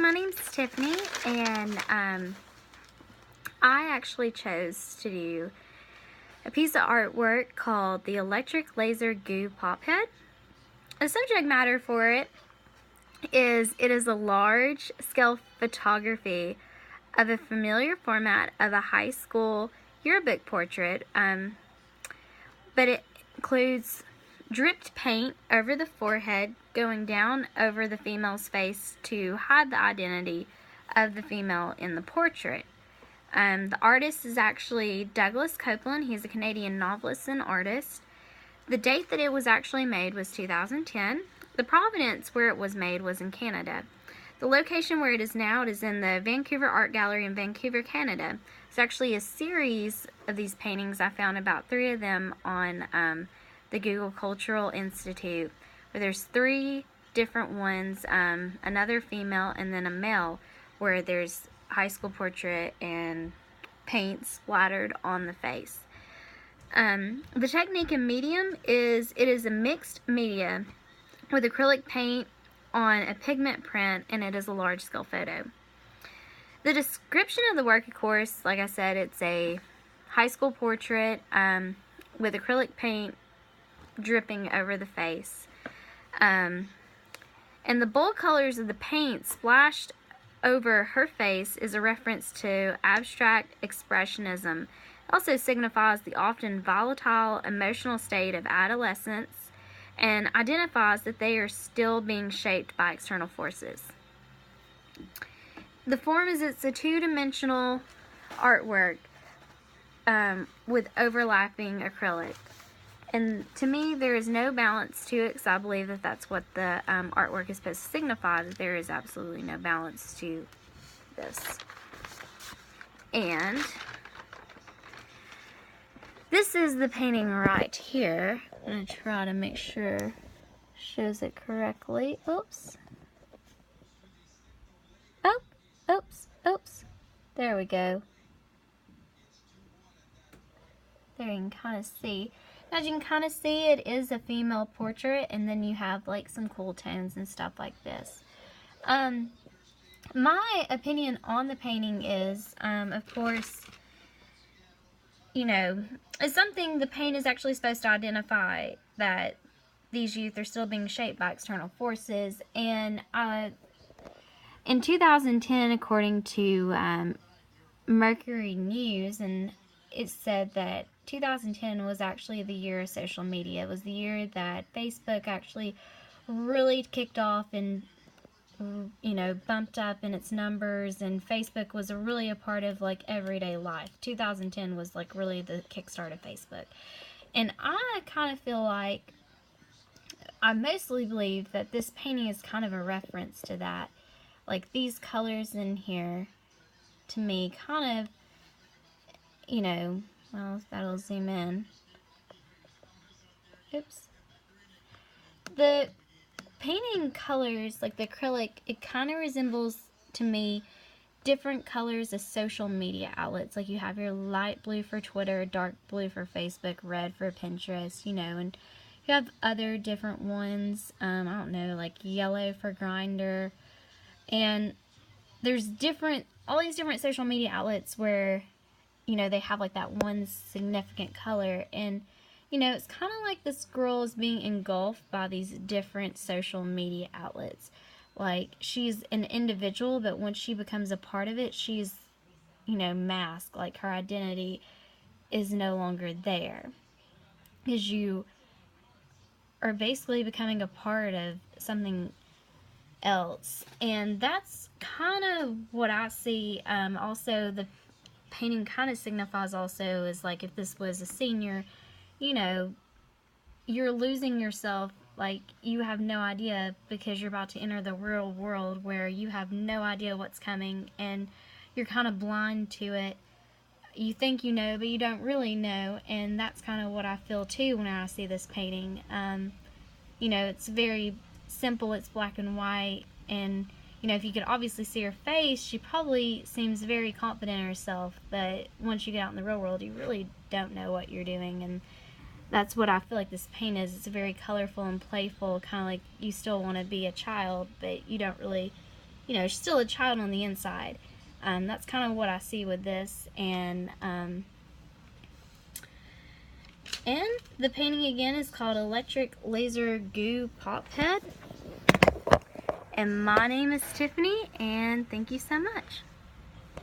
my name's Tiffany, and I actually chose to do a piece of artwork called the Electric Laser Goo Pop Head. The subject matter for it is a large scale photography of a familiar format of a high school yearbook portrait, but it includes dripped paint over the forehead going down over the female's face to hide the identity of the female in the portrait. The artist is actually Douglas Copeland. He's a Canadian novelist and artist. The date that it was actually made was 2010. The provenance where it was made was in Canada. The location where it is now is in the Vancouver Art Gallery in Vancouver, Canada. It's actually a series of these paintings. I found about 3 of them on the Google Cultural Institute, where there's 3 different ones, another female and then a male, where there's high school portrait and paint splattered on the face. The technique and medium is a mixed media with acrylic paint on a pigment print, and it is a large scale photo. The description of the work, of course, like I said, it's a high school portrait with acrylic paint dripping over the face. And the bold colors of the paint splashed over her face is a reference to abstract expressionism. It also signifies the often volatile emotional state of adolescence and identifies that they are still being shaped by external forces. The form is it's a 2-dimensional artwork with overlapping acrylic. And to me, there is no balance to it, because I believe that that's what the artwork is supposed to signify, that there is absolutely no balance to this. And this is the painting right here. I'm going to try to make sure it shows it correctly. Oops. Oh, oops. There we go. There you can kind of see. As you can kind of see, it is a female portrait, and then you have like some cool tones and stuff like this. My opinion on the painting is, of course, you know, it's something the paint is actually supposed to identify that these youth are still being shaped by external forces. And in 2010, according to Mercury News, and it said that 2010 was actually the year of social media. It was the year that Facebook actually really kicked off and, you know, bumped up in its numbers, and Facebook was really a part of like everyday life. 2010 was like really the kickstart of Facebook. And I kind of feel like, I mostly believe that this painting is kind of a reference to that. Like these colors in here, to me, kind of, you know, well, that'll zoom in. Oops. The painting colors, like the acrylic, it kind of resembles, to me, different colors of social media outlets. Like you have your light blue for Twitter, dark blue for Facebook, red for Pinterest, you know, and you have other different ones, I don't know, like yellow for Grindr. And there's all these different social media outlets where, you know, they have like that one significant color, and, you know, it's kind of like this girl is being engulfed by these different social media outlets. Like, she's an individual, but once she becomes a part of it, she's, you know, masked. Like, her identity is no longer there, because you are basically becoming a part of something else. And that's kind of what I see. Also, the painting kind of signifies also is like if this was a senior, you know, you're losing yourself. Like, you have no idea, because you're about to enter the real world where you have no idea what's coming, and you're kind of blind to it. You think you know, but you don't really know. And that's kind of what I feel too when I see this painting. You know, it's very simple, it's black and white, and, you know, if you could obviously see her face, she probably seems very confident in herself, but once you get out in the real world, you really don't know what you're doing. And that's what I feel like this paint is. It's very colorful and playful, kind of like you still want to be a child, but you don't really you know, she's still a child on the inside. That's kind of what I see with this. And the painting again is called Electric Laser Goo Pop Head. And my name is Tiffany, and thank you so much.